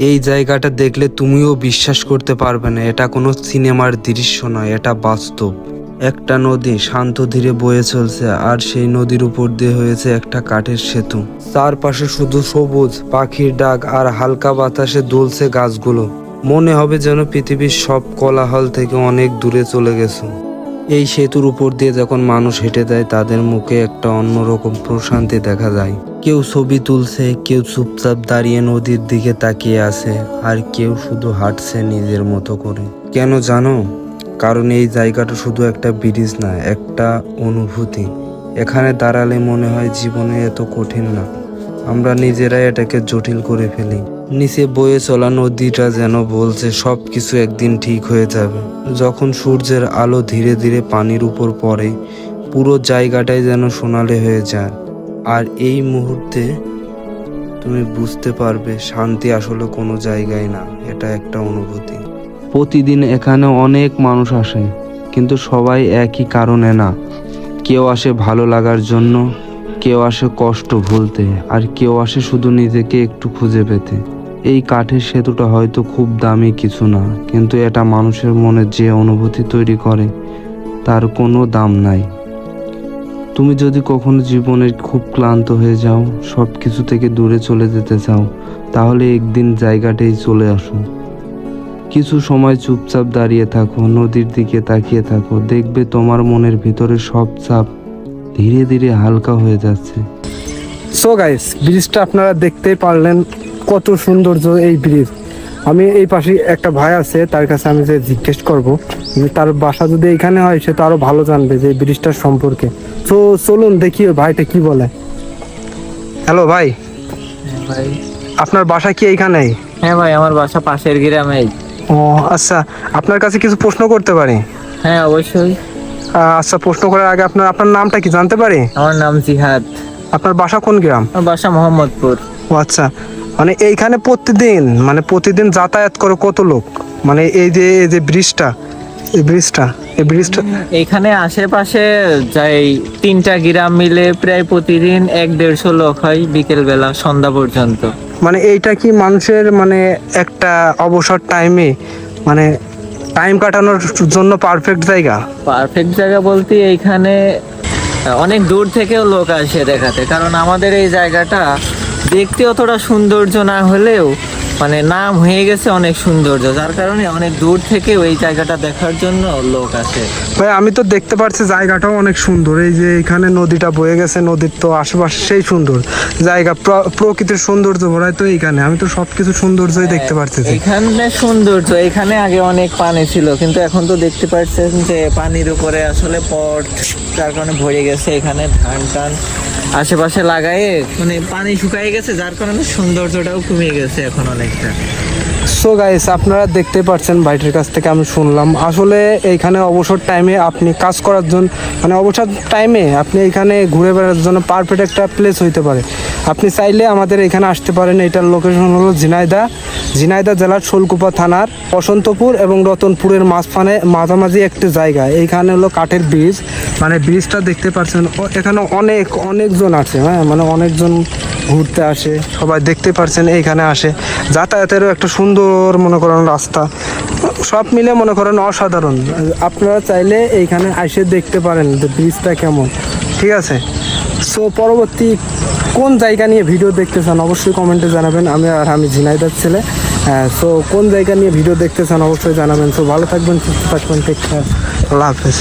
এই জায়গাটা দেখলে তুমিও বিশ্বাস করতে পারবে না, এটা কোনো সিনেমার দৃশ্য নয়, এটা বাস্তব। একটা নদী শান্ত ধীরে বয়ে চলছে, আর সেই নদীর উপর দিয়ে হয়েছে একটা কাঠের সেতু। চারপাশে শুধু সবুজ, পাখির ডাক আর হালকা বাতাসে দুলছে গাছগুলো। মনে হবে যেন পৃথিবীর সব কোলাহল থেকে অনেক দূরে চলে গেছো। এই সেতুর উপর দিয়ে যখন মানুষ হেঁটে যায়, তাদের মুখে একটা অন্যরকম প্রশান্তি দেখা যায়। কেউ ছবি তুলছে, কেউ চুপচাপ দাঁড়িয়ে নদীর দিকে তাকিয়ে আছে, আর কেউ শুধু হাঁটছে নিজের মতো করে। কেন জানো? কারণ এই জায়গাটা শুধু একটা ব্রিজ না, একটা অনুভূতি। এখানে দাঁড়ালে মনে হয় জীবনে এত কঠিন না, আমরা নিজেরাই এটাকে জটিল করে ফেলি। নিচে বয়ে চলা নদীটা যেন বলছে সব কিছু একদিন ঠিক হয়ে যাবে। যখন সূর্যের আলো ধীরে ধীরে পানির উপর পড়ে, পুরো জায়গাটাই যেন সোনালি হয়ে যায়। আর এই মুহূর্তে তুমি বুঝতে পারবে শান্তি আসলে কোনো জায়গায় না, এটা একটা অনুভূতি। প্রতিদিন এখানে অনেক মানুষ আসে, কিন্তু সবাই একই কারণে না। কেউ আসে ভালো লাগার জন্য, কেউ আসে কষ্ট ভুলতে, আর কেউ আসে শুধু নিজেকে একটু খুঁজে পেতে। এই কাঠের সেতুটা হয়তো খুব দামি কিছু না, কিন্তু এটা মানুষের মনে যে অনুভূতি তৈরি করে তার কোনো দাম নাই। তুমি যদি কখনো জীবনের খুব ক্লান্ত হয়ে যাও, সব কিছু থেকে দূরে চলে যেতে চাও, তাহলে একদিন জায়গাটাই চলে আসো। কিছু সময় চুপচাপ দাঁড়িয়ে থাকো, নদীর দিকে তাকিয়ে থাকো, দেখবে তোমার মনের ভিতরে সব চাপ ধীরে ধীরে হালকা হয়ে যাচ্ছে। সো গাইস, ব্রিজটা আপনারা দেখতেই পারলেন, কত সৌন্দর্য এই ব্রিজ। আমি এই পাশে একটা ভাই আছে, তার কাছে আমি যে জিজ্ঞেস করব যে তার বাসা যদি এখানে হয়, সে তো আরো ভালো জানবে যে এই ব্রিজটার সম্পর্কে। তো চলুন দেখি ওই ভাইটা কি বলে। হ্যালো ভাই, ভাই, আপনার বাসা কি এইখানেই? হ্যাঁ ভাই, আমার বাসা পাশের গ্রামেই। ও আচ্ছা, আপনার কাছে কিছু প্রশ্ন করতে পারি? হ্যাঁ অবশ্যই। আচ্ছা, প্রশ্ন করার আগে আপনার আপনার নামটা কি জানতে পারি? আমার নাম জিহাদ। আপনার বাসা কোন গ্রাম? আমার বাসা মোহাম্মদপুর। ও আচ্ছা, মানে এইখানে প্রতিদিন যাতায়াত করে কত লোক? মানে এই যে ব্রিজটা এখানে আশেপাশে যাই 3টা গ্রাম মিলে প্রায় প্রতিদিন 1-150 লোক হয়, বিকেল বেলা সন্ধ্যা পর্যন্ত। মানে এইটা কি মানুষের মানে একটা অবসর টাইমে মানে টাইম কাটানোর জন্য পারফেক্ট জায়গা? পারফেক্ট জায়গা বলতে এইখানে অনেক দূর থেকেও লোক আসে দেখাতে, কারণ আমাদের এই জায়গাটা দেখতে অতটা সৌন্দর্য না হলেও মানে নাম হয়ে গেছে অনেক সৌন্দর্য, যার কারণে অনেক দূর থেকেও এই জায়গাটা দেখার জন্য লোক আসে। ভাই আমি তো দেখতে পাচ্ছি জায়গাটাও অনেক সুন্দর। এই যে এখানে নদীটা বয়ে গেছে, নদীর তো আশেপাশে সেই সুন্দর জায়গা, প্রকৃতির সৌন্দর্য ভরাই তো এইখানে। আমি তো সবকিছু সৌন্দর্যই দেখতে পাচ্ছি। এখানে সৌন্দর্য, এখানে আগে অনেক পানি ছিল, কিন্তু এখন তো দেখতে পাচ্ছেন যে পানির উপরে আসলে পট, যার কারণে ভরে গেছে। এখানে ধান টান আশেপাশে লাগায়ে মানে পানি শুকায় গেছে, যার কারণে সৌন্দর্যটাও কমে গেছে এখন অনেকটা। সো গাইস, আপনারা দেখতে পাচ্ছেন ভাইটির কাছ থেকে আমি শুনলাম আসলে এইখানে অবসর টাইমে আপনি কাজ করার জন্য, মানে অবসর টাইমে আপনি এখানে ঘুরে বেড়ার জন্য পারফেক্ট একটা প্লেস হইতে পারে। আপনি চাইলে আমাদের এখানে আসতে পারেন। এটার লোকেশন হলো ঝিনাইদহ জেলার শোলকুপা থানার বসন্তপুর এবং রতনপুরের মাঝামাঝি একটি জায়গা। এইখানে হলো কাঠের ব্রিজ, মানে ব্রিজটা দেখতে পাচ্ছেন। এখানে অনেকজন আছে, হ্যাঁ, মানে অনেকজন ঘুরতে আসে, সবাই দেখতে পাচ্ছেন এইখানে আসে। যাতায়াতেরও একটা সুন্দর মনে করেন রাস্তা, সব মিলে মনে করেন অসাধারণ। আপনারা চাইলে এইখানে এসে দেখতে পারেন যে ব্রিজটা কেমন, ঠিক আছে? সো পরবর্তী কোন জায়গা নিয়ে ভিডিও দেখতে চান অবশ্যই কমেন্টে জানাবেন। আমি ঝিনাইদহ ছেলে। সো কোন জায়গা নিয়ে ভিডিও দেখতে চান অবশ্যই জানাবেন। সো ভালো থাকবেন, সুস্থ থাকবেন, টেক কেয়ার, আল্লাহ হাফেজ।